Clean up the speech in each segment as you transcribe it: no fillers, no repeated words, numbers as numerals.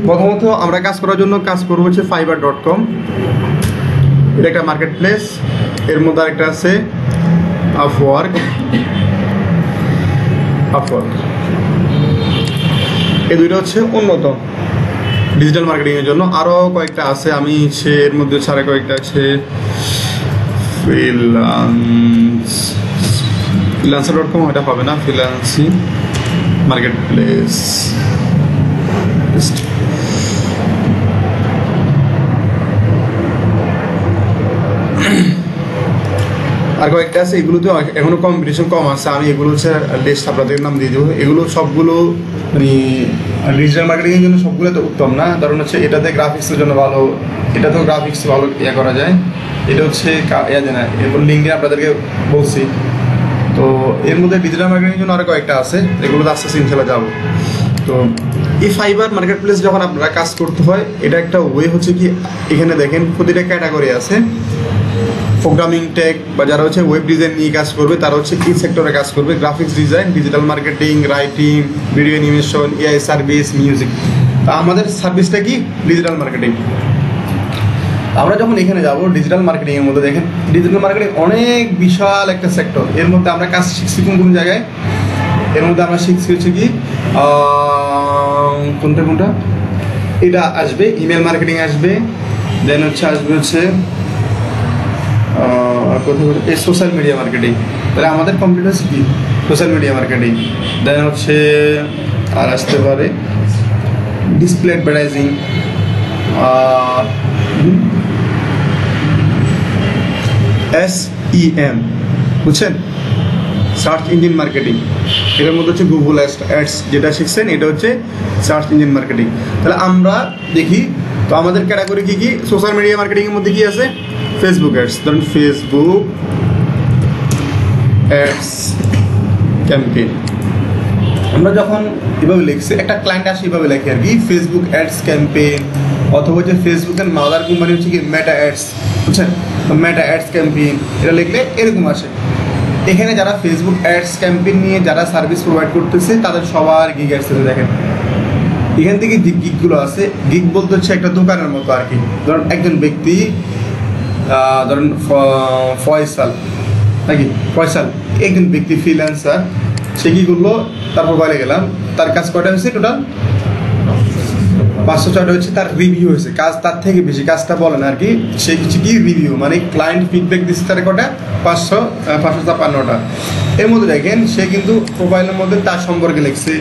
প্রথমত আমরা কাজ করার জন্য কাজ করবো হচ্ছে fiverr.com। এটা একটা মার্কেট প্লেস। এর মধ্যে আরেকটা আছে আপওয়ার্ক। এই দুইটা হচ্ছে উন্নত ডিজিটাল মার্কেটিং এর জন্য। আরো কয়েকটা আছে, আমি এর মধ্যে ছাড়া কয়েকটা আছে freelancer.com, এটা হবে না, ফ্রিল্যান্সি মার্কেট প্লেস। আর কয়েকটা আছে, এগুলোতে এখনো কম্পিটিশন কম আছে। আমি এগুলো হচ্ছে লিস্ট আপনাদের নাম দিয়ে দেবো। এগুলো সবগুলো মানে ডিজিটাল মার্কেটিংয়ের জন্য সবগুলো তো উত্তম না, কারণ হচ্ছে এটাতে গ্রাফিক্সের জন্য ভালো, এটাতেও গ্রাফিক্স ভালো করা যায়। এটা হচ্ছে না, এরপর লিঙ্কে আপনাদেরকে বলছি। তো এর মধ্যে ডিজিটাল মার্কেটিংয়ের জন্য আরও কয়েকটা আছে, এগুলোতে আস্তে আস্তে ইনশাল্লাহ যাবো। তো এই ফাইবার মার্কেট প্লেস যখন আপনারা কাজ করতে হয়, এটা একটা ওয়ে হচ্ছে কি, এখানে দেখেন প্রতিটা ক্যাটাগরি আছে। প্রোগ্রামিং টেক বা যারা হচ্ছে ওয়েব ডিজাইন নিয়ে কাজ করবে তারা হচ্ছে এই সেক্টরে কাজ করবে, graphics design, digital marketing, writing, video animation, AI service, music. তা আমাদের সার্ভিসটা কি? Digital marketing. আমরা যখন এখানে যাব ডিজিটাল মার্কেটিংয়ের মধ্যে, দেখেন ডিজিটাল মার্কেটিং অনেক বিশাল একটা সেক্টর। এর মধ্যে আমরা কাজ শিখছি কোন জায়গায়? এর মধ্যে আমরা শিখছি হচ্ছে কি কোনটা এটা আসবে, ইমেল মার্কেটিং আসবে, দেন আসবে এই সোশ্যাল মিডিয়া মার্কেটিং। তাহলে আমাদের কমপ্লিট হচ্ছে কি সোশ্যাল মিডিয়া মার্কেটিং। দেন আর আসতে পারে ডিসপ্লে অ্যাডভার্টাইজিং, SEM, বুঝছেন, সার্চ ইঞ্জিন মার্কেটিং। এটার মধ্যে হচ্ছে গুগল অ্যাডস, যেটা শিখছেন এটা হচ্ছে সার্চ ইঞ্জিন মার্কেটিং। তাহলে আমরা দেখি তো আমাদের ক্যাটাগরি কি সোশ্যাল মিডিয়া মার্কেটিংয়ের মধ্যে কি আছে? ফেসবুক অ্যাডস, ধরুন ফেসবুক অ্যাডস ক্যাম্পেইন। আমরা যখন এভাবে লিখছি, একটা ক্লায়েন্ট আসে এভাবে লেখে আর কি, ফেসবুক অ্যাডস ক্যাম্পেইন, অথবা যে ফেসবুকের মাদার কোম্পানি হচ্ছে কি মেটা অ্যাডস, বুঝছেন, মেটা অ্যাডস ক্যাম্পেইন, এটা লিখলে এরকম আসে। এখানে যারা ফেসবুক অ্যাডস ক্যাম্পেইন নিয়ে যারা সার্ভিস প্রোভাইড করতেছে তাদের সবার গিগ আসছে। দেখেন এখান থেকে যে গিগগুলো আছে, গিগ বলতে হচ্ছে একটা দোকানের মতো আর কি। ধরুন একজন ব্যক্তি, ধরুন ফয়সাল, একজন ব্যক্তি ফ্রিল্যান্সার, সে কি করলো, তারপর বাইরে গেলাম, তার কাজ কয়টা হয়েছে টোটাল 506টা হচ্ছে, তার রিভিউ হয়েছে, কাজ তার থেকে বেশি, কাজটা বলেন আর কি, সে কিছু কি রিভিউ মানে ক্লায়েন্ট ফিডব্যাক দিচ্ছে তার কটা 556টা। এর মধ্যে দেখেন সে কিন্তু প্রোফাইলের মধ্যে তার সম্পর্কে লিখছে,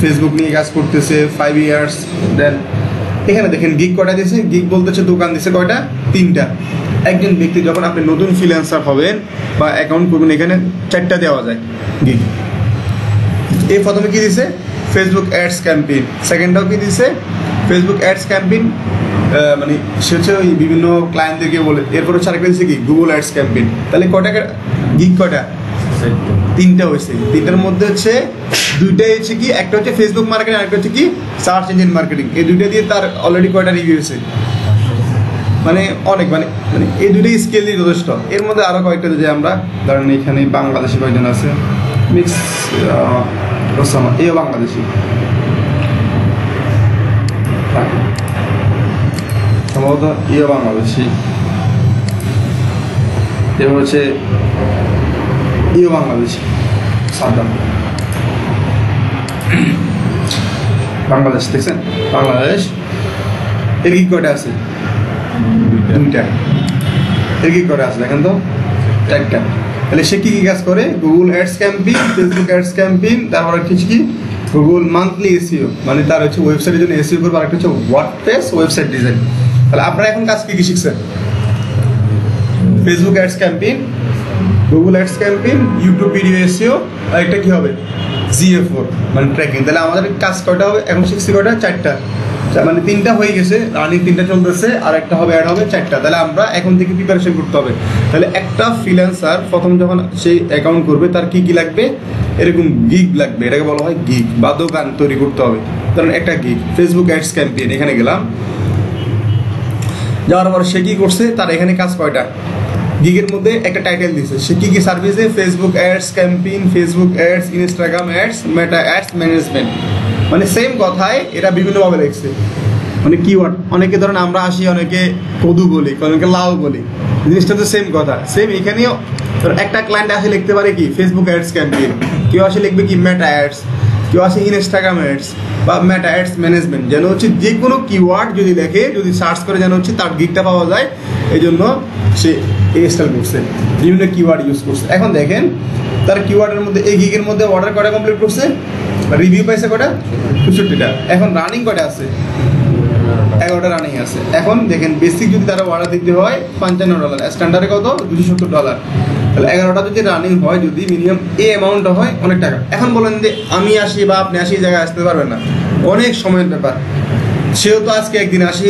ফেসবুক নিয়ে কাজ করতেছে 5 ইয়ার্স। দেন এখানে দেখেন গিগ কয়টা দিয়েছে, গিগ বলতে হচ্ছে দোকান দিচ্ছে কয়টা, 3টা। একজন ব্যক্তি যখন আপনি নতুন ফ্রিল্যান্সার হবেন বা অ্যাকাউন্ট করবেন, এখানে 4টা দেওয়া যায় গিগ। এই প্রথমে কি দিছে? Facebook ads campaign. সেকেন্ডটাও কি দিছে? ফেসবুক অ্যাডস ক্যাম্পেইন, মানে সে হচ্ছে ওই বিভিন্ন ক্লায়েন্টদেরকে বলে। এরপর হচ্ছে আরেকটা দিচ্ছে কি গুগল অ্যাডস ক্যাম্পেইন। তাহলে কয়টা গিগ, কয়টা? 3টা হয়েছে। 3টার মধ্যে হচ্ছে 2টাই হচ্ছে কি, একটা হচ্ছে ফেসবুক মার্কেটিং, আরেকটা হচ্ছে কি সার্চ ইঞ্জিন মার্কেটিং। এই 2টা দিয়ে তার অলরেডি কয়টা রিভিউ হয়েছে, মানে অনেক, মানে এই 2টাই স্কেল দিয়ে যথেষ্ট। এর মধ্যে আরও কয়েকটা যদি আমরা ধরেন, এখানে বাংলাদেশি কয়েকজন আছে, মিক্স রসামা, এও বাংলাদেশি, সম্ভবত এও বাংলাদেশি। এবার হচ্ছে এও বাংলাদেশি, সাদ্দাম বাংলাদেশ, দেখছেন বাংলাদেশ। এর কি কয়টা আছে? 2টা। এর কি কয়টা আছে দেখেন তো? 4টা। তাহলে সে কি কাজ করে? Google ads campaign, Facebook ads campaign, তারপর কিছু কি গুগল মান্থলি এসইও, মানে তার হচ্ছে ওয়েবসাইটের জন্য এসইও করবে, আরেকটা হচ্ছে ওয়ার্ডপ্রেস ওয়েবসাইট ডিজাইন। তাহলে আপনারা এখন কাজ কি শিখছেন? Facebook ads campaign, Google ads campaign, YouTube video SEO, আর একটা কি হবে GA4 মানে ট্র্যাকিং। তাহলে আমাদের কাজ কয়টা হবে এখন? শিখছি কয়টা? 4টা। মানে 3টা হয়ে গেছে, রানিং 3টা চলতেছে, আর একটা হবে অ্যাড হবে 4টা। তাহলে আমরা এখন থেকে প্রিপারেশন করতে হবে। তাহলে একটা ফ্রিল্যান্সার প্রথম যখন সেই অ্যাকাউন্ট করবে তার কি কি লাগবে? এরকম গিগ লাগবে, এটাকে বলা হয় গিগ বা দোকান তৈরি করতে হবে। কারণ একটা গিগ ফেসবুক অ্যাডস ক্যাম্পেইন, এখানে গেলাম, যাওয়ার পর সে কি করছে, তার এখানে কাজ কয়টা? গিগের মধ্যে একটা টাইটেল দিছে, সে কি কি সার্ভিসে? Facebook ads campaign, Facebook ads, Instagram ads, মেটা অ্যাডস ম্যানেজমেন্ট। মানে সেম কথায় এটা বিভিন্নভাবে লিখছে, মানে কিওয়ার্ড। অনেকে ধরেন আমরা আসি, অনেকে কদু বলি, অনেকে লাউ বলি, জিনিসটা তো সেম কথা। সেম এখানেও একটা ক্লায়েন্ট আসে লিখতে পারে কি ফেসবুক অ্যাডস ক্যাম্পেইন, কেউ আসে লিখবে কি মেটা অ্যাডস, কেউ আসে ইনস্টাগ্রাম অ্যাডস বা মেটা অ্যাডস ম্যানেজমেন্ট, যেন হচ্ছে যে কোনো কিওয়ার্ড যদি লেখে, যদি সার্চ করে যেন হচ্ছে তার গিকটা পাওয়া যায়। এই জন্য সে এই স্টাইল করছে, বিভিন্ন কিওয়ার্ড ইউজ করছে। এখন দেখেন তার কিওয়ার্ডের মধ্যে এই গিগের মধ্যে অর্ডার কটা কমপ্লিট করছে, রিভিউ পাইছে কটা, 64টা। এখন রানিং কটা আছে, 11টা রানিং আছে। এখন দেখেন বেসিক যদি তারা অর্ডার দিতে হয় $55, স্ট্যান্ডার্ডে কত $270, তাহলে 11টা যদি রানিং হয়, যদি মিনিমাম এই অ্যামাউন্টটা হয়, অনেক টাকা। এখন বলেন যে আমি আসি বা আপনি আসি, এই জায়গায় আসতে পারবেন না, অনেক সময়ের ব্যাপার। সেও তো আজকে একদিন আসি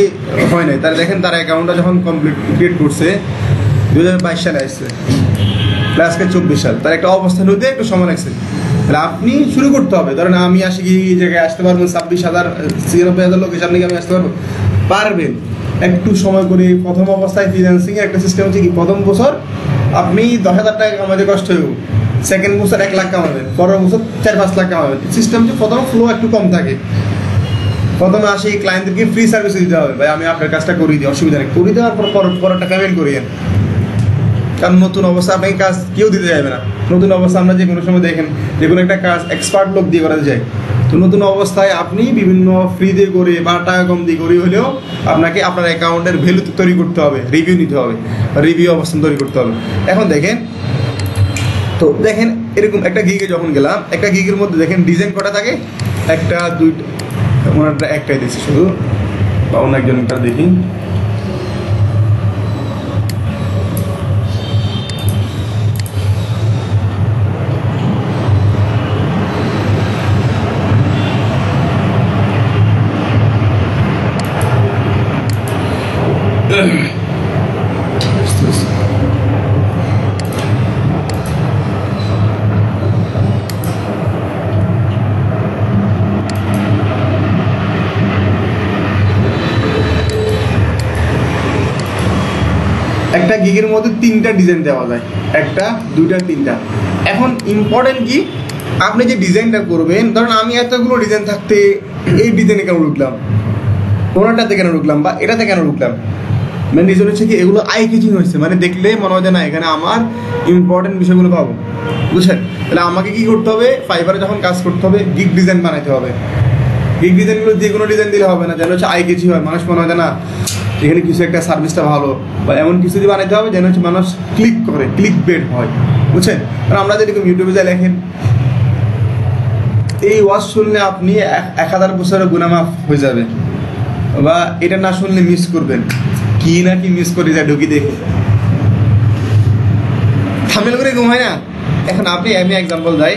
হয় নাই। তাহলে দেখেন তার অ্যাকাউন্টটা যখন কমপ্লিট করছে 2022 সালে আসছে, আজকে 24 সাল, তার একটা অবস্থান হতে একটু সময় লাগছে। তাহলে আপনি শুরু করতে হবে। ধরেন আমি আসি কি এই জায়গায় আসতে পারবো, 26,000 লোকের সামনে কি আমি আসতে পারবো? পারবেন, একটু সময় করে। প্রথম অবস্থায় ফ্রিল্যান্সিং এর একটা সিস্টেম হচ্ছে কি, প্রথম বছর আপনি 10,000 টাকা কামাতে কষ্ট হইব, সেকেন্ড বছর 1 লাখ কামাবেন, পরের বছর 4-5 লাখ কামাবেন। সিস্টেম হচ্ছে প্রথম ফ্লো একটু কম থাকে। প্রথমে আসি ক্লায়েন্টদেরকে ফ্রি সার্ভিস দিতে হবে, ভাই আমি আপনার কাজটা করিয়ে দিই, অসুবিধা নেই, করে দেওয়ার পর পরেরটা পেমেন্ট করিয়েন। কারণ নতুন অবস্থা আপনাকে কাজ কেউ দিতে যাবে না। নতুন অবস্থা আমরা যে কোনো সময় দেখেন যে কোনো একটা কাজ এক্সপার্ট লোক দিয়ে করাতে যায়। তো নতুন অবস্থায় আপনি বিভিন্ন ফ্রি দিয়ে করে বা টাকা কম দিয়ে করে হলেও আপনাকে আপনার অ্যাকাউন্টের ভ্যালু তৈরি করতে হবে, রিভিউ নিতে হবে, রিভিউ অবস্থান তৈরি করতে হবে। এখন দেখেন, তো দেখেন এরকম একটা গিগে যখন গেলাম, একটা গিগের মধ্যে দেখেন ডিজাইন কটা থাকে, একটা দুইটা, ওনারটা একটাই দিচ্ছে শুধু, বা অন্য একজনটা দেখি। একটা গিগের মধ্যে 3টা ডিজাইন দেওয়া যায়, একটা, দুইটা, 3টা। এখন ইম্পর্টেন্ট কি, আপনি যে ডিজাইনটা করবেন, ধরেন আমি এতগুলো ডিজাইন থাকতে এই ডিজাইনে কেন ঢুকলাম, কোনটাতে কেন ঢুকলাম, বা এটাতে কেন ঢুকলাম, মানে রিজন হচ্ছে কি এগুলো আই ক্যাচিং হয়েছে, মানে দেখলে মনে হয় যে না এখানে আমার ইম্পর্টেন্ট বিষয়গুলো পাবো, বুঝছেন? তাহলে আমাকে কি করতে হবে, ফাইবারে যখন কাজ করতে হবে গিগ ডিজাইন বানাইতে হবে। গিগ ডিজাইনগুলো যে কোনো ডিজাইন দিলে হবে না, যেন হচ্ছে আই ক্যাচি হয়, মানুষ মনে হয় না এখানে কিছু একটা সার্ভিসটা ভালো, বা এমন কিছু দিয়ে বানাইতে হবে যেন হচ্ছে মানুষ ক্লিক করে, ক্লিক বেট হয়, বুঝছেন? কারণ আমরা যেরকম ইউটিউবে যা লেখেন, এই ওয়াজ শুনলে আপনি 1000 বছরের গুনামাফ হয়ে যাবে, বা এটা না শুনলে মিস করবেন, কি না কি মিস করে যায় ঢুকি দেখে থামেল করে ঘুমায় না। এখন আপনি, আমি এক্সাম্পল দেয়,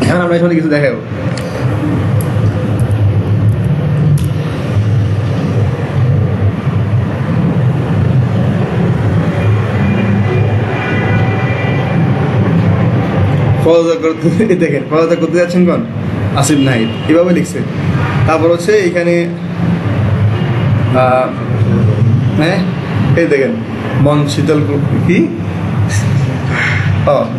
এখন আমরা এখানে কিছু দেখাবো, দেখেন পড়াশোনা করতে যাচ্ছেন কোন আসিফ নাহিদ, এভাবে লিখছে। তারপর হচ্ছে এখানে হ্যাঁ এই দেখেন মন শীতল কি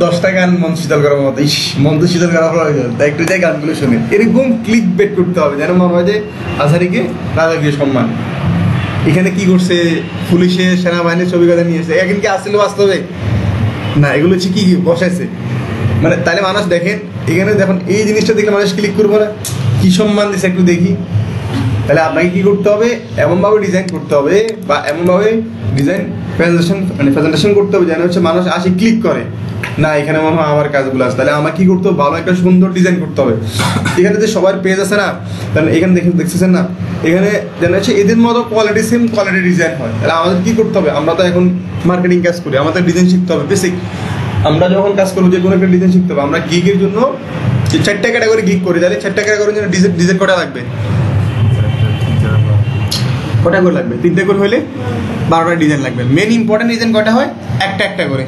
10টা গান মন শীতল করার মতো, ইস মন তো শীতল করা হয়ে গেল, তাই একটু যাই গানগুলো শুনে এরকম ক্লিক বেট করতে হবে যেন মনে হয় যে আজহারিকে রাজাকে সম্মান। এখানে কি করছে, পুলিশে সেনাবাহিনীর ছবি কথা নিয়েছে, এখন কি আসলে বাস্তবে না, এগুলো হচ্ছে কি বসাইছে, মানে তাহলে মানুষ দেখেন এখানে দেখুন এই জিনিসটা দেখলে মানুষ ক্লিক করবো না, কি সম্মান দিচ্ছে একটু দেখি। তাহলে আপনাকে কি করতে হবে, এমনভাবে ডিজাইন করতে হবে, বা এমনভাবে ডিজাইন প্রেজেন্টেশন করতে হবে যেন হচ্ছে মানুষ আসে ক্লিক করে, না এখানে মনে হয় আমার কাজগুলো আছে। তাহলে আমার কি করতে হবে, ভালো একটা সুন্দর ডিজাইন করতে হবে। এখানে যে সবার পেজ আছে না, তাহলে এখানে দেখতেছেন না, এখানে যেন হচ্ছে এদের মতো কোয়ালিটি সেম কোয়ালিটি ডিজাইন হয়। তাহলে আমাদের কি করতে হবে, আমরা তো এখন মার্কেটিং কাজ করি, আমাদের ডিজাইন শিখতে হবে বেসিক। আমরা যখন কাজ করবো যে কোনো একটা ডিজাইন শিখতে হবে। আমরা গিগের জন্য 4টা ক্যাটাগরি গিগ করি, তাহলে 4টা ক্যাটাগরির জন্য ডিজাইন কটা লাগবে, কটা করে লাগবে, 3টে করে হলে 12টা ডিজাইন লাগবে। মেন ইম্পর্টেন্ট ডিজাইন কটা হয়, একটা করে।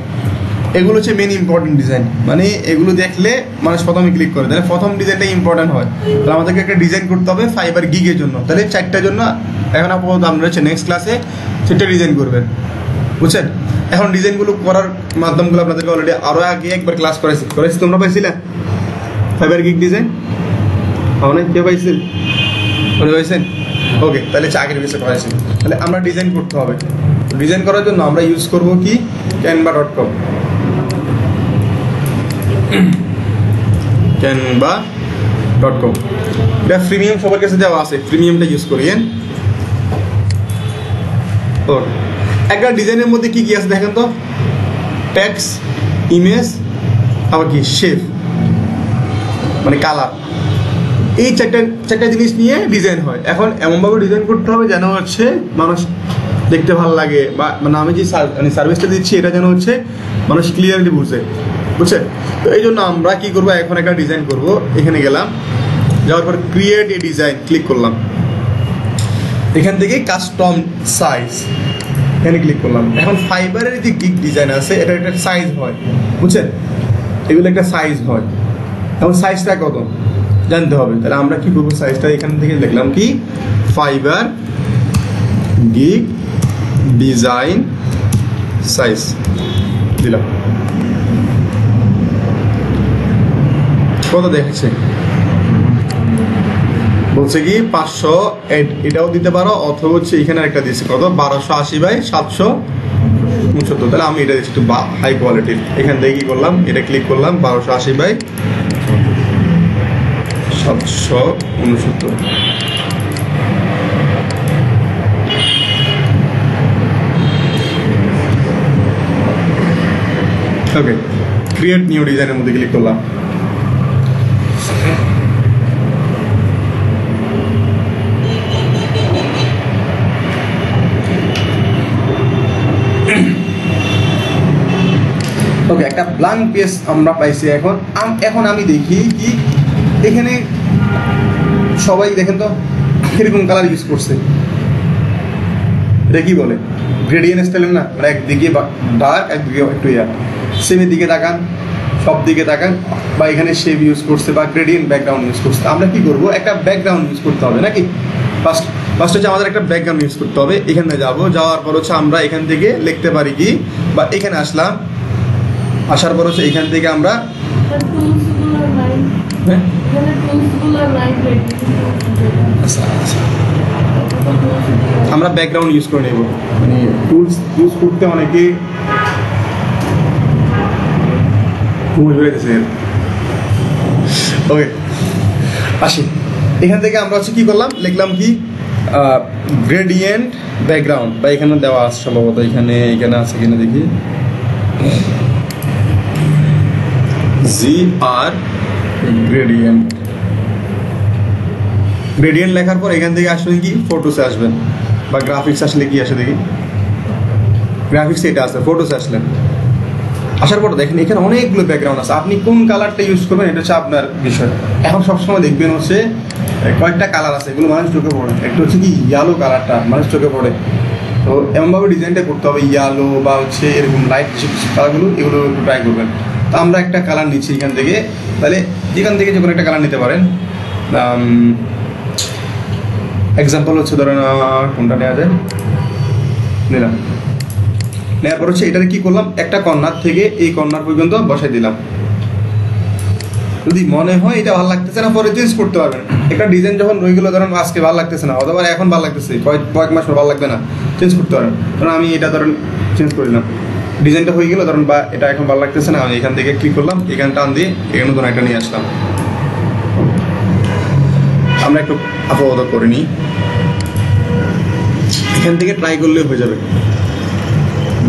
এগুলো হচ্ছে মেন ইম্পর্টেন্ট ডিজাইন, মানে এগুলো দেখলে মানুষ প্রথমে ক্লিক করে, তাহলে প্রথম ডিজাইনটা ইম্পর্টেন্ট হয়। তাহলে আমাদেরকে একটা ডিজাইন করতে হবে ফাইবার গিগের জন্য, তাহলে 4টার জন্য এখন আপাতত আমরা হচ্ছে নেক্সট ক্লাসে 4টা ডিজাইন করবেন, বুঝছেন? এখন ডিজাইনগুলো করার মাধ্যমগুলো আপনাদেরকে অলরেডি আরও আগে একবার ক্লাস করেছি, তোমরা পাইছিলে? ফাইবার গিগ ডিজাইন অনেক কে পাইছেন মনে পাইছেন? ওকে, তাহলে চাকরির বিষয়ে পাইছেন। তাহলে আমরা ডিজাইন করতে হবে। ডিজাইন করার জন্য আমরা ইউজ করব কি canva.com। canva.com এটা প্রিমিয়াম সবার কাছে দেওয়া আছে, প্রিমিয়ামটা ইউজ করি। ওকে, একটা ডিজাইনের মধ্যে কি কি আছে দেখেন তো, টেক্সট, ইমেজ, আবার কি শেপ মানে কালার, এই চারটা জিনিস নিয়ে ডিজাইন হয়। এখন এমনভাবে ডিজাইন করতে হবে যেন হচ্ছে মানুষ দেখতে ভালো লাগে, বা মানে আমি যে সার্ভিসটা দিচ্ছি এটা যেন হচ্ছে মানুষ ক্লিয়ারলি বুঝে, বুঝছে? তো এই জন্য আমরা কি করবো, এখন একটা ডিজাইন করব। এখানে গেলাম, যাওয়ার পর ক্রিয়েট এ ডিজাইন ক্লিক করলাম। এখান থেকে কাস্টম সাইজ এখানে ক্লিক করলাম। এখন ফাইবারের যে গিগ ডিজাইন আছে এটা একটা সাইজ হয়, বুঝছেন? এগুলো একটা সাইজ হয়। এখন সাইজটা কত জানতে হবে, তাহলে আমরা কি করবো, সাইজটা এখান থেকে লিখলাম কি ফাইবার গিগ ডিজাইন সাইজ দিলাম। কত দেখেছে, বলছে কি 500, এটাও দিতে পারো, অথবা হচ্ছে এখানে একটা দিয়েছে কত 1280/769। তাহলে আমি এটা দিচ্ছি একটু হাই কোয়ালিটির। এখান থেকে কি করলাম, এটা ক্লিক করলাম 1280/769। ওকে, ক্রিয়েট নিউ ডিজাইনের মধ্যে ক্লিক করলাম। ওকে, একটা ব্ল্যাঙ্ক পেজ আমরা পাইছি। এখন আমি দেখি কি এখানে সবাই দেখেন তো কিরকম কালার ইউজ করছে। এটা কি বলে, গ্রেডিয়েন্ট স্টাইলের না, মানে একদিকে ডার্ক একদিকে একটু সেমের দিকে তাকান, সব দিকে তাকান, বা এখানে শেপ ইউজ করছে বা গ্রেডিয়েন্ট ব্যাকগ্রাউন্ড ইউজ করছে। আমরা কি করবো, একটা ব্যাকগ্রাউন্ড ইউজ করতে হবে নাকি? ফার্স্ট হচ্ছে আমাদের একটা ব্যাকগ্রাউন্ড ইউজ করতে হবে। এখানে যাওয়ার পর হচ্ছে আমরা এখান থেকে লিখতে পারি কি, বা এখানে আসলাম, আসার পর হচ্ছে এখান থেকে আমরা আমরা ব্যাকগ্রাউন্ড ইউজ করে নেব। মানে টুলস ইউজ করতে অনেকে ওকে, আসি। এখান থেকে আমরা হচ্ছে কি করলাম, লিখলাম কি গ্রেডিয়েন্ট ব্যাকগ্রাউন্ড, বা এখানে দেওয়া আছে সম্ভবত, এখানে আছে কিনা দেখি, GR গ্রেডিয়েন্ট লেখার পর এখান থেকে আসবেন কি ফটোসে আসবেন, বা গ্রাফিক্স আসলে কি আসে দেখি, গ্রাফিক্স এটা আছে, ফটোসে আসলেন। আসার পর দেখেন এখানে অনেকগুলো ব্যাকগ্রাউন্ড আছে, আপনি কোন কালারটা ইউজ করবেন এটা হচ্ছে আপনার বিষয়। এখন সবসময় দেখবেন হচ্ছে কয়েকটা কালার আছে, এগুলো মানুষ চোখে পড়ে। একটা হচ্ছে কি ইয়েলো কালারটা মানুষ চোখে পড়ে, তো এমনভাবে ডিজাইনটা করতে হবে, ইয়েলো বা হচ্ছে এরকম লাইট কালারগুলো, এগুলো একটু ট্রাই করবেন। তো আমরা একটা কালার নিচ্ছি এখান থেকে, তাহলে এখান থেকে যে কোনো একটা কালার নিতে পারেন। এক্সাম্পল হচ্ছে ধরেন কোনটা নেওয়া যায়, নিলাম। নেওয়ার পর হচ্ছে এটাতে কি করলাম, একটা কর্নার থেকে এই কর্নার পর্যন্ত বসাই দিলাম। যদি মনে হয় এটা ভালো লাগতেছে না, পরে চেঞ্জ করতে পারবেন। একটা ডিজাইন যখন রয়ে গেলো, ধরেন আজকে ভালো লাগতেছে না, অথবা এখন ভালো লাগতেছে, কয়েক মাস পর ভালো লাগবে না, চেঞ্জ করতে পারেন। ধরুন আমি এটা ধরেন চেঞ্জ করলাম, ডিজাইনটা হয়ে গেল, ধরুন বা এটা এখন ভালো লাগতেছে না, আমি এখান থেকে ক্লিক করলাম, এখানে টান দিয়ে এখানে নতুন একটা নিয়ে আসলাম। আমরা একটু আপাতত করে নিই, এখান থেকে ট্রাই করলে হয়ে যাবে।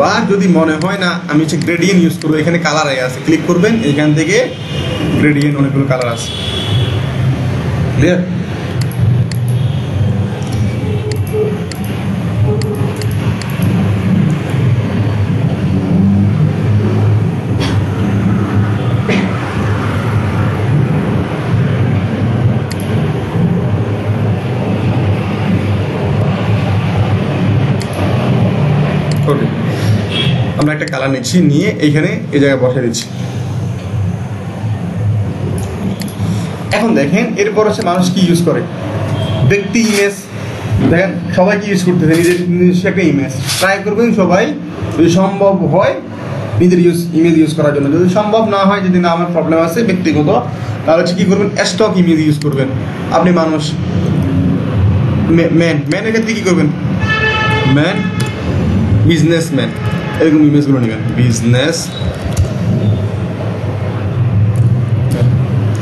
বা যদি মনে হয় না আমি হচ্ছে গ্রেডিয়েন্ট ইউজ করবো, এখানে কালার আছে, ক্লিক করবেন, এখান থেকে গ্রেডিয়েন্ট অনেকগুলো কালার আছে, ক্লিয়ার? ওকে, আমরা একটা কালার নিচ্ছি, নিয়ে এইখানে এই জায়গায় বসে দিচ্ছি। এখন দেখেন এরপর হচ্ছে মানুষ কি ইউজ করে, ব্যক্তি ইমেজ। দেখেন সবাই কি ইউজ করতেছে, নিজস্ব একটা ইমেজ। ট্রাই করবেন সবাই, যদি সম্ভব হয় নিজের ইমেজ ইউজ করার জন্য। যদি সম্ভব না হয়, যদি না আমার প্রবলেম আছে, ব্যক্তিগত তাহলে হচ্ছে কি করবেন, স্টক ইমেজ ইউজ করবেন। আপনি মানুষ, ম্যানের ক্ষেত্রে কি করবেন, ম্যান, বিজনেসম্যান, এরকম ইমেজগুলো নেবেন। বিজনেস,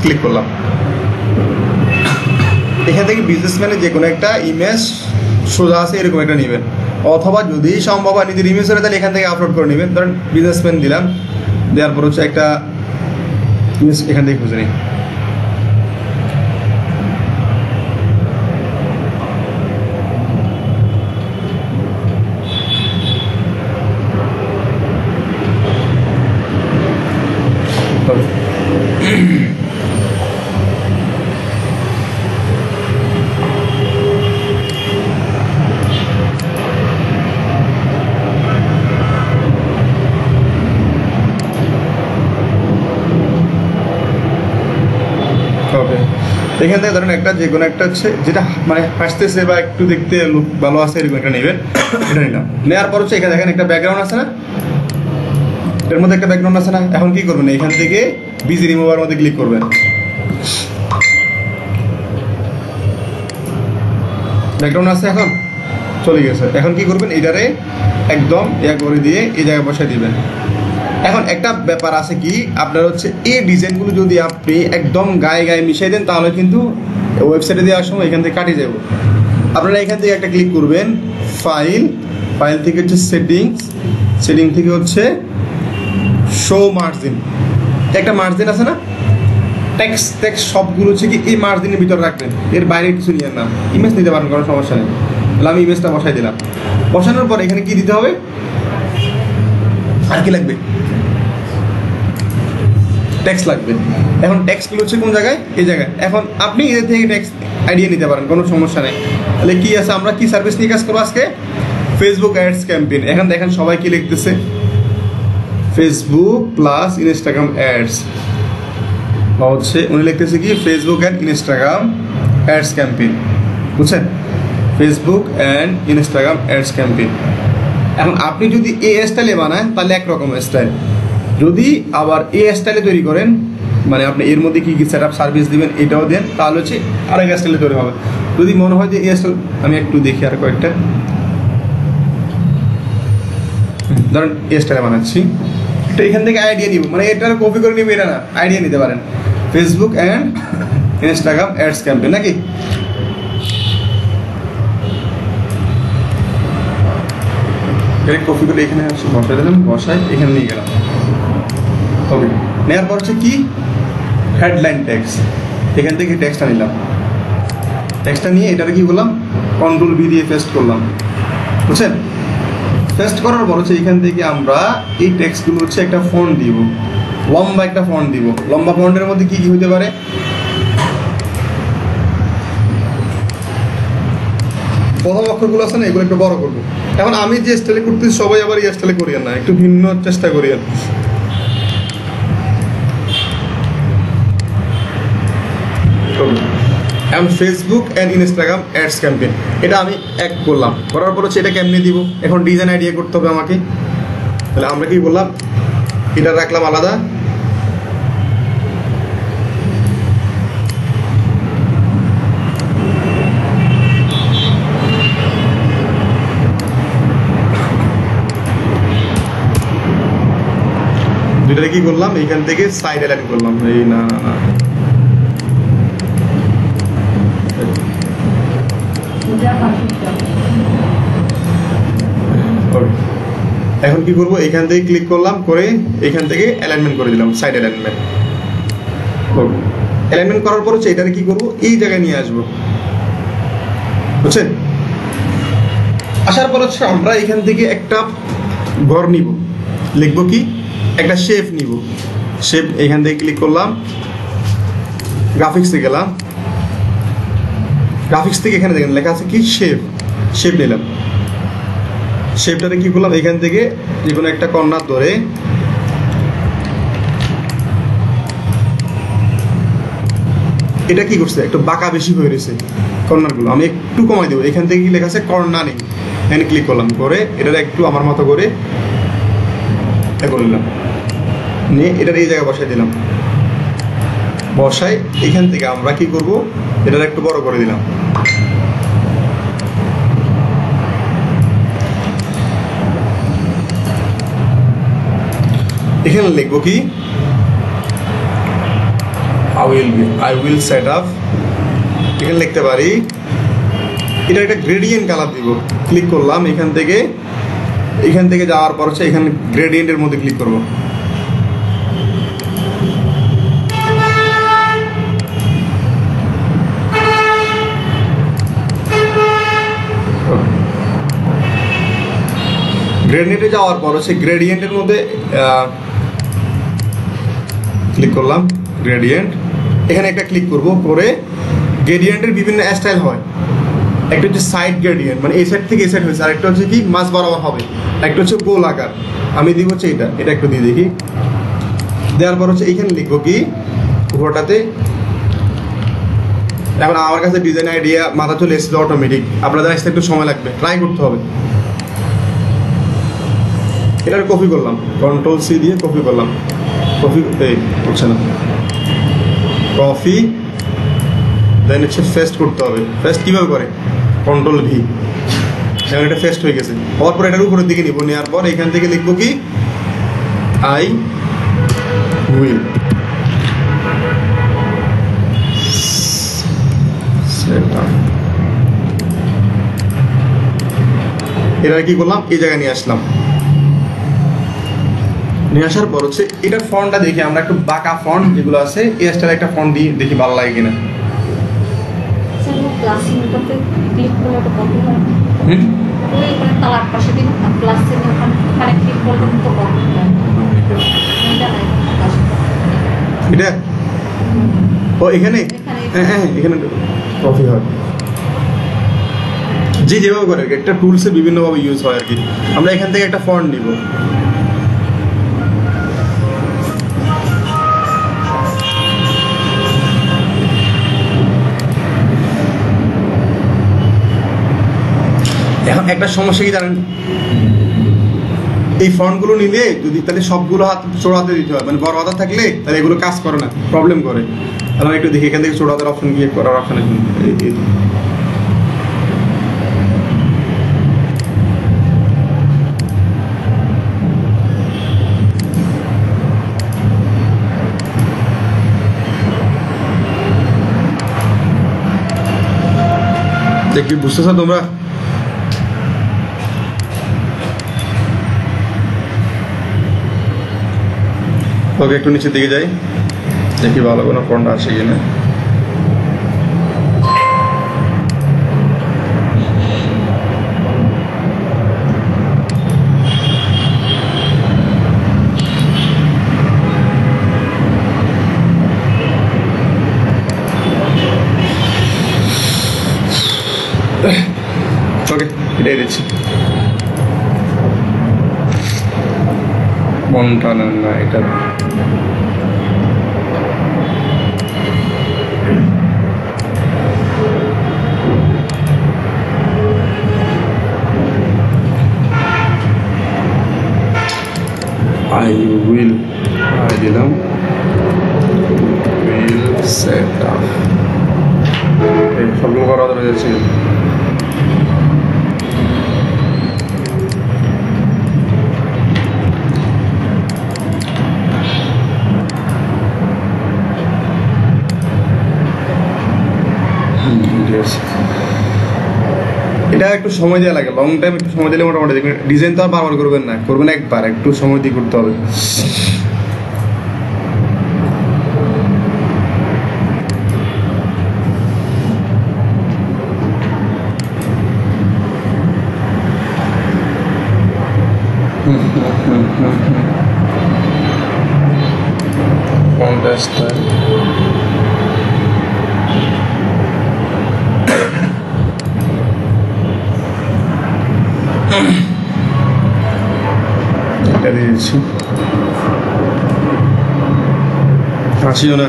ক্লিক করলাম, এখান থেকে বিজনেসম্যানের যে কোনো একটা ইমেজ সোজা আছে এরকম একটা নেবেন, অথবা যদি সম্ভব হয় নিজের ইমেজ হলে তাহলে এখান থেকে আপলোড করে নেবেন। ধরেন বিজনেসম্যান দিলাম, দেওয়ার পর হচ্ছে একটা ইমেজ এখান থেকে খুঁজে নিই। এখান থেকে ধরেন একটা যে কোনো একটা হচ্ছে যেটা মানে হাসতেছে বা একটু দেখতে লুক ভালো আছে এরকম একটা নেবেন, এটা নিলাম। নেওয়ার পর হচ্ছে এখানে দেখেন একটা ব্যাকগ্রাউন্ড আছে না, এর মধ্যে একটা ব্যাকগ্রাউন্ড আছে না। এখন কি করবেন, এখান থেকে বিজি রিমুভার মধ্যে ক্লিক করবেন, ব্যাকগ্রাউন্ড আছে এখন চলে গেছে। এখন কি করবেন, এটারে একদম ইয়া করে দিয়ে এই জায়গায় বসায় দিবেন। এখন একটা ব্যাপার আছে কি, আপনার হচ্ছে এই ডিজাইনগুলো যদি আপনি একদম গায়ে গায়ে মিশিয়ে দেন তাহলে কিন্তু ওয়েবসাইটে দেওয়ার সময় এখান থেকে কাটিয়ে যাব। আপনারা এখান থেকে একটা ক্লিক করবেন, ফাইল থেকে হচ্ছে সেটিং থেকে হচ্ছে শো মার্জিন, একটা মার্জিন আছে না, টেক্সট সবগুলো হচ্ছে কি এই মার্জিনের ভিতরে রাখবেন, এর বাইরে কিছু নিয়ে না। ইমেজ নিতে পারেন, কোনো সমস্যা নেই। তাহলে আমি ইমেজটা বসাই দিলাম, বসানোর পর এখানে কি দিতে হবে, আর কি লাগবে, টেক্সট লাগবে। এখন টেক্সটগুলো হচ্ছে কোন জায়গায়, এই জায়গায়। এখন আপনি এদের থেকে টেক্সট আইডিয়া নিতে পারেন, কোনো সমস্যা নেই। তাহলে কি আছে, আমরা কি সার্ভিস নিয়ে কাজ করবো আজকে, ফেসবুক অ্যাডস ক্যাম্পেইন। এখন দেখেন সবাই কি লিখতেছে, ফেসবুক প্লাস ইনস্টাগ্রাম অ্যাডস, বা হচ্ছে উনি লিখতেছে কি Facebook and Instagram ads campaign, বুঝছেন, Facebook and Instagram ads campaign. এখন আপনি যদি এই স্টাইলে বানান তাহলে একরকম স্টাইল, যদি আবার এই স্টাইলে তৈরি করেন, মানে আপনি এর মধ্যে কি কি সেট আপ সার্ভিস দিবেন এটাও দেন, তাহলে হচ্ছে আরেক স্টাইলে তৈরি হবে। যদি মনে হয় যে এই স্টাইল, আমি একটু দেখি আর কয়েকটা, ধরেন এই স্টাইলে বানাচ্ছি, তো এখান থেকে আইডিয়া নিব, মানে এটা কপি করে নিব এটা না, আইডিয়া নিতে পারেন, Facebook and Instagram ads campaign নাকি। কপি করে এখানে বসাই দিলাম, বসাই এখানে নিয়ে গেলাম। ওকে, নেওয়ার পর হচ্ছে কি হেডলাইন টেক্সট, এখান থেকে টেক্সটটা নিলাম, টেক্সটটা নিয়ে এটাকে কি করলাম, কন্ট্রোল ভি দিয়ে পেস্ট করলাম, বুঝছেন। পেস্ট করার পর হচ্ছে এখান থেকে আমরা এই টেক্সটগুলো হচ্ছে একটা ফন্ট দিব, লম্বা একটা ফন্ট দিব। লম্বা ফন্টের মধ্যে কি কি হতে পারে, প্রথম অক্ষরগুলো আছে না, এগুলো একটু বড় করবো। এখন আমি যে স্টাইলে করতেছি সবাই আবার এই স্টাইলে করিয়েন না, একটু ভিন্ন চেষ্টা করিয়েন। এখন Facebook and Instagram ads campaign, এটা আমি এক করলাম, করার পর হচ্ছে এটা কেমনি দিব, এখন ডিজাইন আইডিয়া করতে হবে আমাকে। তাহলে আমরা কি বললাম, এটা রাখলাম আলাদা, দুইটারে কি করলাম, এইখান থেকে সাইড অ্যালাইন করলাম, এই না না না এখন কি করবো, এখান থেকে ক্লিক করলাম, করে এখান থেকে অ্যালাইনমেন্ট করে দিলাম, সাইড অ্যালাইনমেন্ট। অ্যালাইনমেন্ট করার পর হচ্ছে এটাকে কি করবো, এই জায়গায় নিয়ে আসবো, বুঝছেন। আসার পর হচ্ছে আমরা এখান থেকে একটা ঘর নিব, লিখবো কি, একটা শেপ নিব, শেপ এখান থেকে ক্লিক করলাম, গ্রাফিক্সে গেলাম, গ্রাফিক্স থেকে এখানে দেখেন লেখা আছে কি শেপ নিলাম, শেপটাতে কি করলাম, এখান থেকে যে কোনো একটা কর্নার ধরে এটা কি করছে, একটু বাঁকা বেশি হয়ে রয়েছে কর্নারগুলো, আমি একটু কমাই দেবো। এখান থেকে কি লেখা আছে কর্নারিং, এখানে ক্লিক করলাম, করে এটা একটু আমার মতো করে করে নিলাম, নিয়ে এটার এই জায়গায় বসাই দিলাম, বসাই। এখান থেকে আমরা কি করব, এটা একটু বড় করে দিলাম। এখানে লিখবো কি I will set up, এখানে লিখতে পারি এটা একটা গ্রেডিয়েন্ট কালার দিব। ক্লিক করলাম, এখান থেকে যাওয়ার পর হচ্ছে এখানে গ্রেডিয়েন্টের মধ্যে ক্লিক করব। গ্রেডিয়েন্টে যাওয়ার পর হচ্ছে গ্রেডিয়েন্টের মধ্যে ক্লিক করলাম, গ্রেডিয়েন্ট এখানে একটা ক্লিক করব। করে গ্রেডিয়েন্টের বিভিন্ন স্টাইল হয়, একটা হচ্ছে সাইড গ্রেডিয়েন্ট, মানে এই সাইড থেকে এই সাইড হয়েছে, আর একটা হচ্ছে কি মাঝ বরাবর হবে, একটা হচ্ছে গোল আকার। আমি দিব হচ্ছে এটা একটু দিয়ে দেখি। দেওয়ার পর হচ্ছে এইখানে লিখবো কি পুরোটাতে। এখন আমার কাছে ডিজাইন আইডিয়া মাথা চলে এসেছে অটোমেটিক, আপনাদের আসতে একটু সময় লাগবে, ট্রাই করতে হবে। এটা কপি করলাম, কন্ট্রোল সি দিয়ে কপি করলাম। কপি হচ্ছে না, কপি দেন হচ্ছে পেস্ট করতে হবে। পেস্ট কীভাবে করে, কন্ট্রোল ভি। এখন এটা পেস্ট হয়ে গেছে। হওয়ার পর এটার উপরের দিকে নিব, নেওয়ার পর এখান থেকে লিখবো কি I will set up। এটা কি করলাম, এই জায়গায় নিয়ে আসলাম। নিয়ে আসার পর হচ্ছে এটার ফন্টটা দেখি আমরা, একটু বাঁকা ফন্ট যেগুলো আছে এই স্টাইলে একটা ফন্ট দিই, দেখি ভালো লাগে কিনা। এটা ও এখানে, হ্যাঁ এখানে কপি হয়, যেভাবে করে একটা টুলসে বিভিন্নভাবে ইউজ হয় আর কি। আমরা এখান থেকে একটা ফন্ট নিব, এখন একটা সমস্যা কি জানেন, এই ফন্টগুলো নিলে যদি তাহলে সবগুলো হাত ছোট হাতে দিতে হয়, মানে বড় হাতে থাকলে তাহলে এগুলো কাজ করে না, প্রবলেম করে। তাহলে একটু দেখি এখান থেকে ছোট হাতের অপশন গিয়ে করার অপশন দেখি, বুঝতেছো তোমরা? ওকে, একটু নিচের দিকে যাই, দেখি ভালো কোনো ফন্ট আসে কিনা। ওকে, এটাই দিচ্ছি। কোনটা না এটা I will দিলাম, will set up। এই সবগুলো করা যাচ্ছে। এটা একটু সময় দেওয়া লাগে, লং টাইম একটু সময় দিলে মোটামুটি দেখবেন। ডিজাইন তো আর বারবার করবেন না, করবেন একবার, একটু সময় দিয়ে করতে হবে। এটা দিয়েছি, হাসিও না।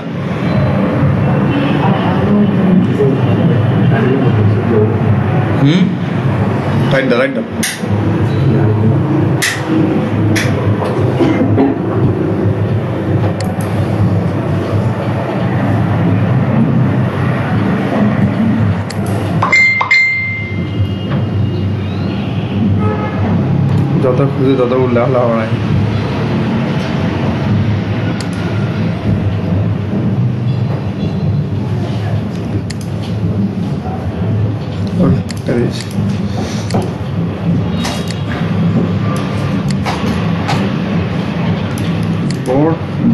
রাইট দা যদি তত উল্লাহ নাই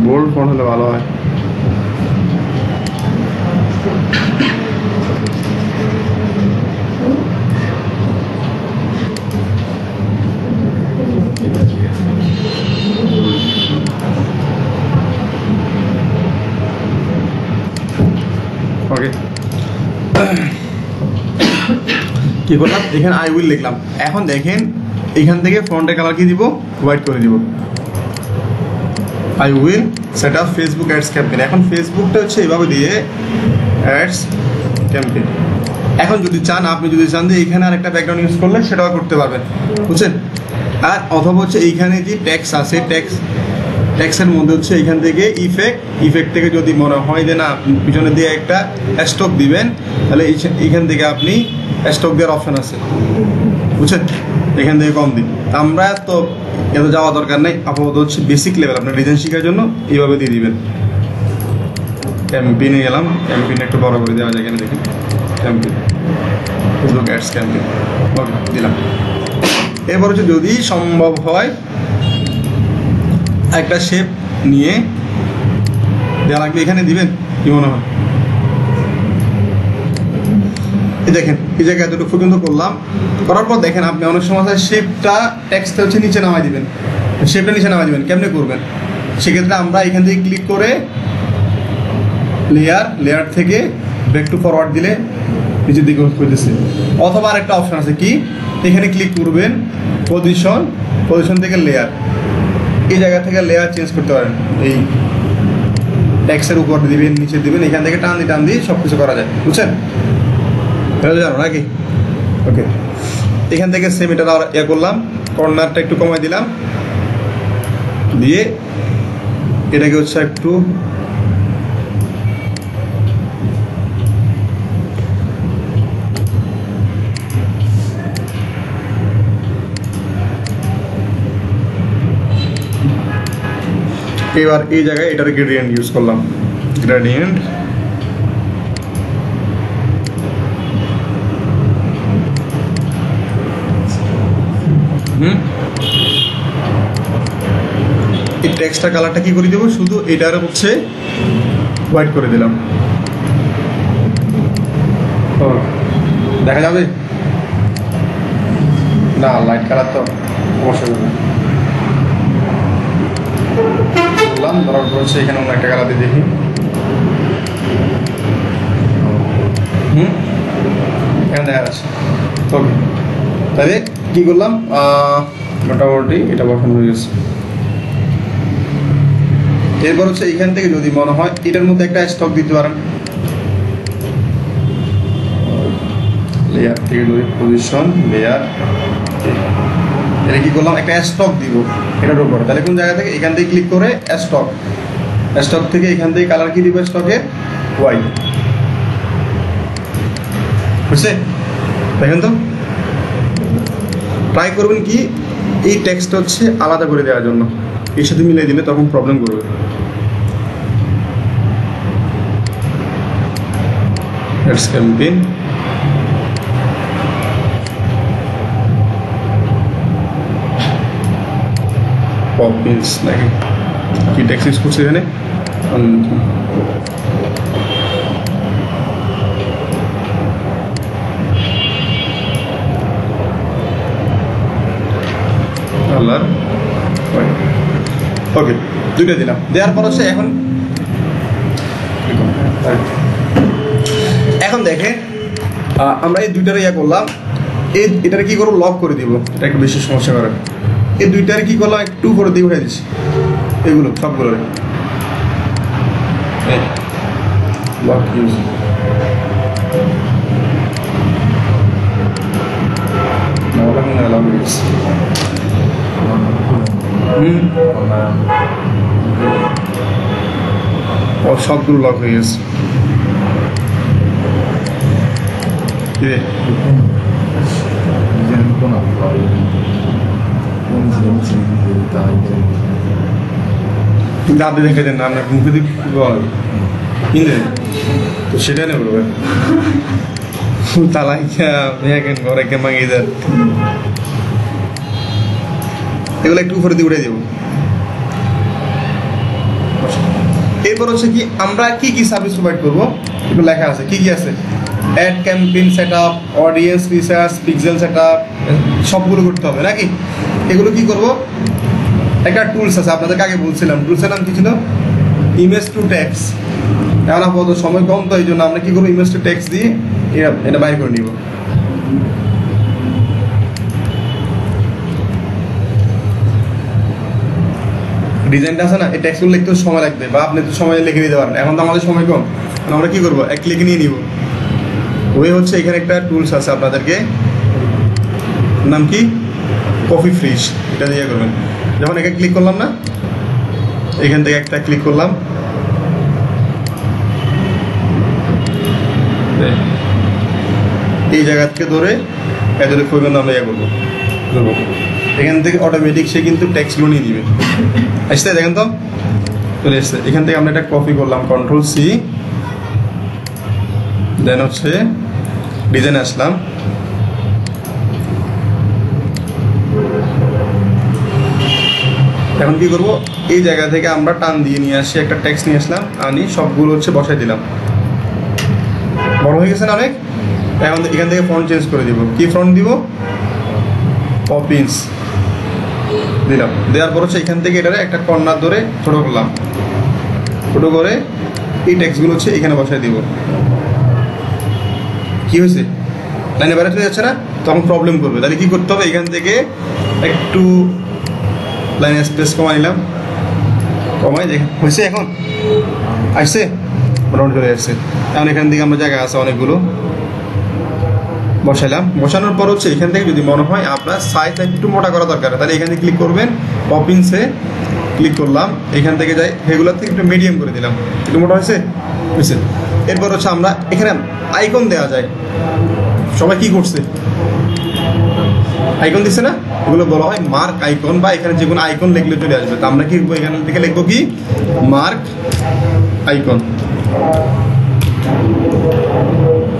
বোল্ড ফোন হলে ভালো হয়। ওকে কি করলাম, এখানে আই উইল লিখলাম। এখন দেখেন এখান থেকে ফন্টের কালার কি দিব, হোয়াইট করে দিব। I will set up Facebook ads campaign. এখন ফেসবুকটা হচ্ছে এইভাবে দিয়ে অ্যাডস ক্যাম্পেইন। এখন যদি চান, আপনি যদি চান যে এইখানে আরেকটা ব্যাকগ্রাউন্ড ইউজ করলে সেটাও করতে পারবেন, বুঝছেন। আর অথবা হচ্ছে এইখানে যে ট্যাক্স আছে, ট্যাক্সের মধ্যে হচ্ছে এইখান থেকে ইফেক্ট থেকে যদি মনে হয় যে না পিছনে দিয়ে একটা স্টক দিবেন, তাহলে এইখান থেকে আপনি স্টক দেওয়ার অপশন আছে, বুঝছেন। এখান থেকে কম দিন। আমরা তো এত যাওয়া দরকার নেই, আপাতত হচ্ছে বেসিক লেভেল আপনার ডিজাইন শেখার জন্য এইভাবে দিয়ে দিবেন। ক্যাম্পেইনে গেলাম, ক্যাম্পেইন একটু বড় করে দেওয়া যায়, এখানে দেখুন ক্যাম্পেইন, ফেসবুক অ্যাডস ক্যাম্পেইন, ওকে দিলাম। এবার হচ্ছে যদি সম্ভব হয় একটা শেপ নিয়ে দেওয়া লাগবে, এখানে দিবেন, কি মনে হয়। এই দেখেন এই জায়গায় এতটুকু পর্যন্ত করলাম, করার পর দেখেন আপনি অনেক সময় শেপটা টেক্সটটা হচ্ছে নিচে নামাই দিবেন, শেপটা নিচে নামাই দিবেন। কেমনে করবেন, সেক্ষেত্রে আমরা এখান থেকে ক্লিক করে লেয়ার থেকে ব্যাক টু ফরওয়ার্ড দিলে নিচের দিকে করতেছে। অথবা আরেকটা অপশন আছে কি, এখানে ক্লিক করবেন পজিশন থেকে লেয়ার, এই জায়গা থেকে লেয়ার চেঞ্জ করতে পারেন। এই টেক্সটের উপর দিবেন, নিচে দিবেন, এখান থেকে টান দিয়ে সব কিছু করা যায়, বুঝছেন, জানো নাকি। ওকে এখান থেকে সেম এটা করলাম, কর্নারটা একটু কমাই দিলাম, দিয়ে এটাকে হচ্ছে একটু এবার এই জায়গায় এটার গ্রেডিয়েন্ট ইউজ করলাম, গ্রেডিয়েন্ট এই টেক্সটটা কালারটা কি করে দেবো, শুধু এটার হচ্ছে হোয়াইট করে দিলাম। দেখা যাবে না, লাইট কালার তো অবশ্যই বললাম। ধরার পর হচ্ছে এখানে অন্য একটা কালার দিয়ে দেখি, এখানে দেখা যাচ্ছে। ওকে তাহলে কি করলাম, মোটামুটি এটা বসানো হয়ে গেছে। এরপর হচ্ছে এখান থেকে যদি মনে হয় এটার মধ্যে একটা স্টক দিতে পারেন, লেয়ার থেকে যদি পজিশন লেয়ার, এটা কি করলাম একটা স্টক দিব এটার উপরে। তাহলে কোন জায়গা থেকে, এখান থেকে ক্লিক করে স্টক থেকে এখান থেকে কালার কি দিব, স্টকের হোয়াইট, বুঝছে। দেখেন তো ট্রাই করবেন কি এই টেক্সটটা হচ্ছে আলাদা করে দেওয়ার জন্য, এর সাথে মিলিয়ে দিলে তখন প্রবলেম করবে। অ্যাডস ক্যাম্পেইন পপিন্স নাকি কি টেক্সট ইউজ করছে এখানে, ওকে দুইটা দিলাম। দেওয়ার পর হচ্ছে এখন দেখে আমরা এই দুইটার করলাম, এটার কি করবো, লক করে দিব, এটা একটু বেশি সমস্যা করে। এই দুইটার কি করলাম, একটু করে দিয়ে উঠে দিচ্ছি এগুলো সবগুলো লক ইউজ। সবগুলো লক হয়ে গেছে। দাদি দেখে দেন না আপনার মুখে দিয়ে বল কিনলেন তো সেটা নেই বলবে তালাই কেন ঘরে কে মাঙিয়ে দেন এগুলো একটু উপরে দিয়ে উড়ে দেবো। এরপর হচ্ছে কি আমরা কি কি সার্ভিস প্রোভাইড করবো একটু লেখা আছে কি কি আছে ad campaign set up audience research pixel set up সবগুলো করতে হবে নাকি। এগুলো কি করব একটা টুলস আছে আপনাদেরকে আগে বলছিলাম টুলসের নাম কি ছিল ইমেজ টু টেক্সট। এখন আপাতত সময় কম তো এই জন্য আমরা কি করবো ইমেজ টু টেক্সট দিয়ে এটা বাইর করে নিব। ডিজাইনটা আছে না এই টেক্সটগুলো লিখতে সময় লাগবে বা আপনি তো সময় লিখে দিতে পারেন এখন তো আমাদের সময় কম আমরা কি করবো এক ক্লিকে নিয়ে নিব। ওই হচ্ছে এখানে একটা টুলস আছে আপনাদেরকে নাম কি কফি ফ্রিজ এটা দিয়ে করবেন। যখন একে ক্লিক করলাম না এখান থেকে একটা ক্লিক করলাম এই জায়গা থেকে ধরে এদের পর্যন্ত আমরা ইয়ে করবো এখান থেকে অটোমেটিক সে কিন্তু টেক্সটগুলো নিয়ে নিবে আসতে দেখেন তো চলে এসছে। এখান থেকে আমরা একটা কপি করলাম কন্ট্রোল সি দেন হচ্ছে ডিজাইন আসলাম এখন কি করব এই জায়গা থেকে আমরা টান দিয়ে নিয়ে আসি একটা টেক্সট নিয়ে আসলাম আনি সবগুলো হচ্ছে বসাই দিলাম বড় হয়ে গেছে না অনেক। এখন এখান থেকে ফন্ট চেঞ্জ করে দিব কি ফন্ট দিব পপিন্স দিলাম দেওয়ার পর হচ্ছে এখান থেকে এটারে একটা কর্নার ধরে ছোটো করলাম ছোটো করে এই টেক্সটগুলো হচ্ছে এখানে বসাই দিব। কি হয়েছে লাইনে বেড়াতে যাচ্ছে না তখন প্রবলেম করবে তাহলে কি করতে হবে এখান থেকে একটু লাইনে স্পেস কমাই নিলাম কমাই হয়েছে এখন আসছে মোটামুটি চলে আসছে। এখন এখান থেকে আমরা জায়গা আছে অনেকগুলো বসাইলাম বসানোর পর হচ্ছে এখান থেকে যদি মনে হয় আপনার সাইজ একটু মোটা করা দরকার তাহলে এখান থেকে ক্লিক করবেন পপিন্সে ক্লিক করলাম এখান থেকে যাই সেগুলোর থেকে একটু মিডিয়াম করে দিলাম একটু মোটা হয়েছে বুঝছেন। এরপর হচ্ছে আমরা এখানে আইকন দেওয়া যায় সবাই কি করছে আইকন দিচ্ছে না এগুলো বলা হয় মার্ক আইকন বা এখানে যে কোনো আইকন লিখলে চলে আসবে। তো আমরা কি এখান থেকে লিখবো কি মার্ক আইকন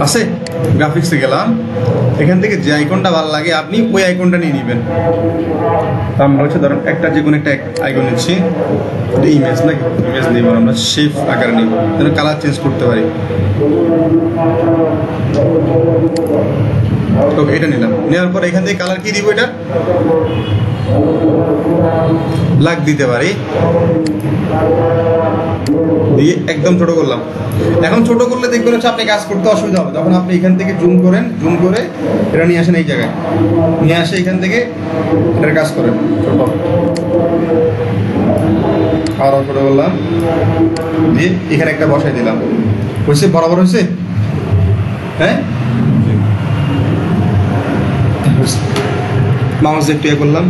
আছে গ্রাফিক্সে গেলাম এখান থেকে যে আইকনটা ভালো লাগে আপনি ওই আইকনটা নিয়ে নেবেন। আমরা হচ্ছে ধরেন একটা যে কোনো একটা আইকন নিচ্ছি ইমেজ নাকি ইমেজ নিব আমরা শেপ আকারে নিব যেন কালার চেঞ্জ করতে পারি ওকে এটা নিলাম নেওয়ার পর এখান থেকে কালার কি দিব এটা ব্ল্যাক দিতে পারি দিয়ে একদম ছোট করলাম। এখন ছোট করলে দেখবেন হচ্ছে আপনি কাজ করতে অসুবিধা হবে তখন আপনি এখান থেকে জুম করেন জুম করে এটা নিয়ে আসেন এই জায়গায় নিয়ে আসে এখান থেকে এটার কাজ করেন ছোট আরও ছোট করলাম দিয়ে এখানে একটা বসাই দিলাম হয়েছে বরাবর হয়েছে হ্যাঁ মাউস একটু ইয়ে করলাম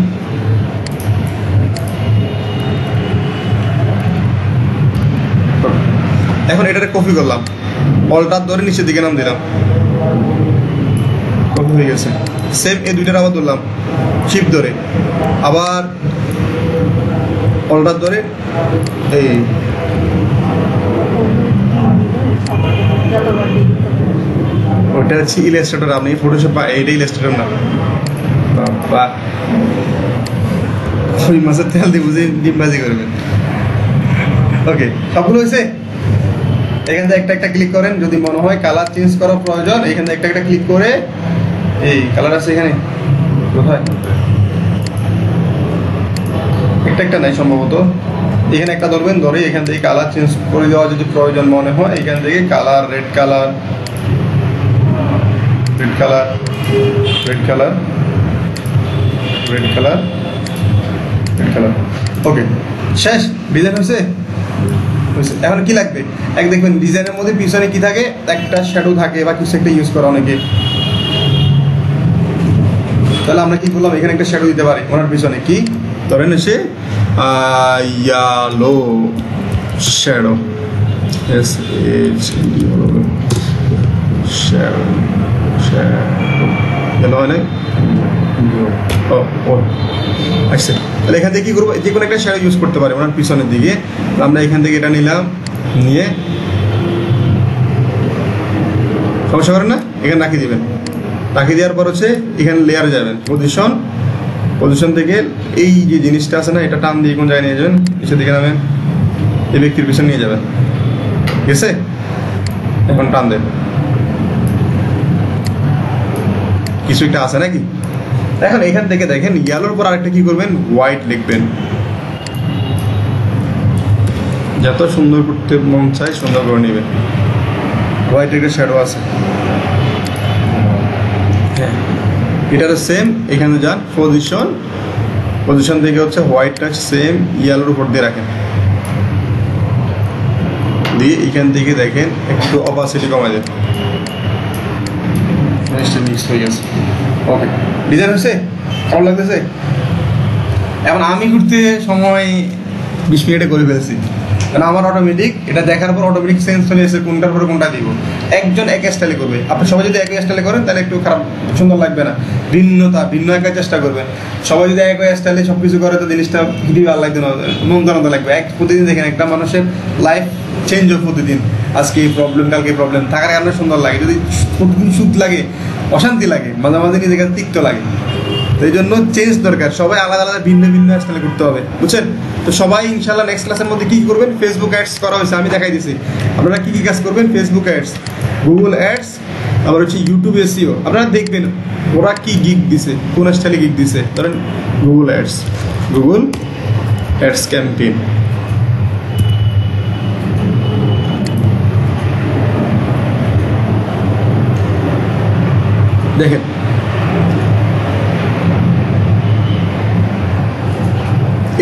এখন এটাতে কপি করলাম অল্টার ধরে নিচের দিকে নাম দিলাম কপি হয়ে গেছে সেম এই দুইটার আবার ধরলাম শিফট ধরে আবার অল্টার ধরে এই ওটা হচ্ছে ইলাস্ট্রেটর আপনি ফটোশপ এইটা ইলাস্ট্রেটর না বাবা ওই মাছের তেল দিয়ে বুঝে ডিমবাজি করবেন। ওকে সবগুলো হয়েছে এখান থেকে একটা একটা ক্লিক করেন যদি মনে হয় কালার চেঞ্জ করার প্রয়োজন এখান থেকে একটা একটা ক্লিক করে এই কালার আছে এখানে কোথায় একটা একটা নাই সম্ভবত এখানে একটা ধরবেন ধরে এখান থেকে কালার চেঞ্জ করে দেওয়া যদি প্রয়োজন মনে হয় এখান থেকে colour red colour red colour red colour red colour red colour okay শেষ ডিজাইন হয়েছে। এখন কি লাগবে এক দেখবেন ডিজাইনের মধ্যে পিছনে কি থাকে একটা শ্যাডো থাকে বা কিছু একটা ইউজ করা অনেকে তাহলে আমরা কি করলাম এখানে একটা শ্যাডো দিতে পারি ওনার পিছনে কি ধরেন এসে yellow shadow S H shadow shadow হয় না ও ও আচ্ছা, তাহলে এখান থেকে কী করবো, যে কোনো একটা শ্যাডো ইউজ করতে পারি ওনার পিছনের দিকে। আমরা এখান থেকে এটা নিলাম, নিয়ে সমস্যা করেন না, এখানে রাখি দিবেন। রাখি দেওয়ার পর হচ্ছে এখানে লেয়ারে যাবেন, পজিশন থেকে এই যে জিনিসটা আছে না, এটা টান দিয়ে কোন জায়গায় নিয়ে যাবেন, নিচের দিকে নামেন, এই ব্যক্তির পিছনে নিয়ে যাবেন, ঠিক আছে? এখন টান দেন, কিছু একটা আছে নাকি? এখন এখান থেকে দেখেন ইয়েলোর পর আরেকটা কি করবেন, হোয়াইট লিখবেন। যত সুন্দর করতে মন চায় সুন্দর করে নেবেন। হোয়াইট একটা শ্যাডো আছে, হ্যাঁ এটারও সেম। এখানে যান পজিশন থেকে হচ্ছে হোয়াইটটা সেম ইয়েলোর উপর দিয়ে রাখেন, দিয়ে এখান থেকে দেখেন একটু অপাসিটি কমাই দেন, মিক্স হয়ে গেছে। ওকে, ডিজাইন হয়েছে, কেমন লাগতেছে? এখন আমি ঘুরতে সময় 20 মিনিটে করে ফেলছি, কারণ আমার অটোমেটিক এটা দেখার পর অটোমেটিক সেন্স চলে এসে কোনটার পরে কোনটা দিব। একজন এক স্টাইলে করবে, আপনি সবাই যদি একই স্টাইলে করেন তাহলে একটু খারাপ, সুন্দর লাগবে না। ভিন্ন একটা চেষ্টা করবেন। সবাই যদি একই স্টাইলে সব কিছু করে তো জিনিসটা দিদি ভালো লাগবে না, মন্দ লাগবে। প্রতিদিন দেখেন একটা মানুষের লাইফ চেঞ্জ হয় প্রতিদিন, আজকে এই প্রবলেম কালকে এই প্রবলেম, থাকার কারণে সুন্দর লাগে। যদি প্রতিদিন সুখ লাগে, অশান্তি লাগে, মাঝে মাঝে নিজের কাছে তিক্ত লাগে। তো এই জন্য চেঞ্জ দরকার, সবাই আলাদা আলাদা ভিন্ন স্টাইলে করতে হবে, বুঝছেন? তো সবাই ইনশাল্লাহ নেক্সট ক্লাসের মধ্যে কী করবেন, ফেসবুক অ্যাডস করা হয়েছে, আমি দেখাই দিছি। আপনারা কী কাজ করবেন, ফেসবুক অ্যাডস, গুগল অ্যাডস, আবার হচ্ছে ইউটিউব এসইও। আপনারা দেখবেন ওরা কি গিগ দিছে, কোন স্টাইলে গিগ দিছে। ধরেন গুগল অ্যাডস ক্যাম্পেইন, দেখেন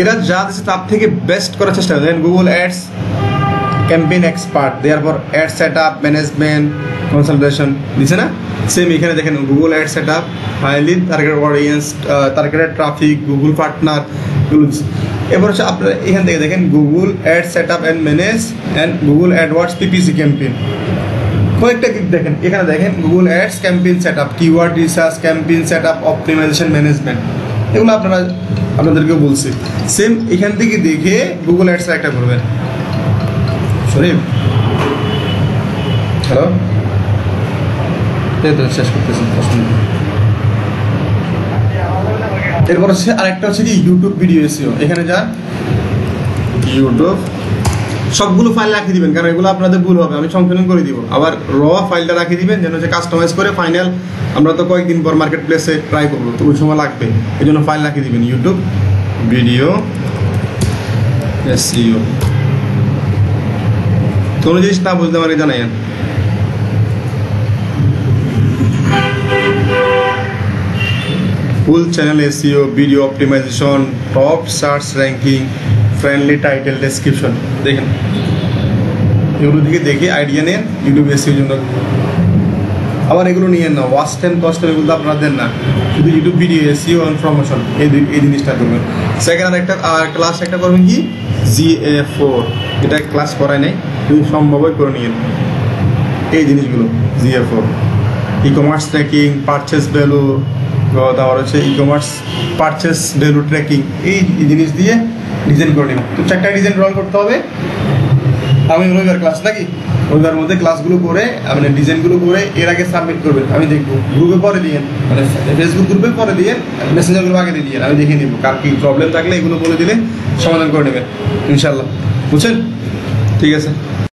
এরা যা দিচ্ছে তার থেকে বেস্ট করার চেষ্টা করেন। গুগল অ্যাডস ক্যাম্পেইন এক্সপার্ট, দেওয়ার পর ad set up, management, consultation দিচ্ছে না? সেম এখানে দেখেন Google ad set up, highly target audience, targeted traffic, Google partner, এগুলো দিচ্ছে। এবার হচ্ছে আপনারা এখান থেকে দেখেন Google ad set up and manage and Google AdWords PPC campaign. কয়েকটা দিক দেখেন, এখানে দেখেন Google ads campaign set up, keyword research, campaign set up, optimisation, management, এগুলো আপনাদেরকেও বলছি। সেম এখান থেকে দেখে গুগল অ্যাডস একটা করবেন। শরীফ হ্যালো, শেষ করতেছি। এরপর হচ্ছে আরেকটা হচ্ছে কি ইউটিউব ভিডিও এসইও। এখানে যান, ইউটিউব সবগুলো ফাইল রাখিয়ে দিবেন, কারণ এগুলো আপনাদের ভুল হবে, আমি সংশোধন করে দিব। আবার র ফাইলটা রাখিয়ে দিবেন, যেন হচ্ছে কাস্টমাইজ করে ফাইনাল। আমরা তো কয়েকদিন পর মার্কেট প্লেসে ট্রাই করবো, তো ওই সময় লাগবে, এই জন্য ফাইল রাখিয়ে দিবেন। ইউটিউব ভিডিও এসইও, কোনো জিনিস না বুঝতে পারি জানাইন। Full channel SEO, video optimisation, top search ranking, friendly title, description, দেখেন এগুলো দিকে দেখে আইডিয়া নেন ইউটিউব এসইওর জন্য। আবার এগুলো নিয়েন না, ওয়াচ টাইম কস্ট টাইম এগুলো আপনারা দেন না, শুধু YouTube video SEO and promotion, এই জিনিসটা করবেন। সেকেন্ড আর ক্লাস একটা করবেন কি GA4, এটা ক্লাস করায় নেই, যদি সম্ভব হয় করে নিয়েন এই জিনিসগুলো। GA4 e commerce tracking, purchase value, তারপর হচ্ছে e commerce purchase value tracking, এই জিনিস দিয়ে ডিজাইন করে নেবেন। তো 4টা ডিজাইন রোল করতে হবে। আমি রবিবার ক্লাস নাকি, রবিবার মধ্যে ক্লাসগুলো করে মানে ডিজাইনগুলো করে এর আগে সাবমিট করবেন, আমি দেখবো। গ্রুপে পরে দিয়ে, মানে ফেসবুক গ্রুপে পরে দিয়ে, মেসেঞ্জার গ্রুপে আগে দিয়ে আমি দেখে নিব, কার কি প্রবলেম থাকলে এগুলো বলে দিলে সমাধান করে নেবেন ইনশাল্লাহ, বুঝছেন? ঠিক আছে।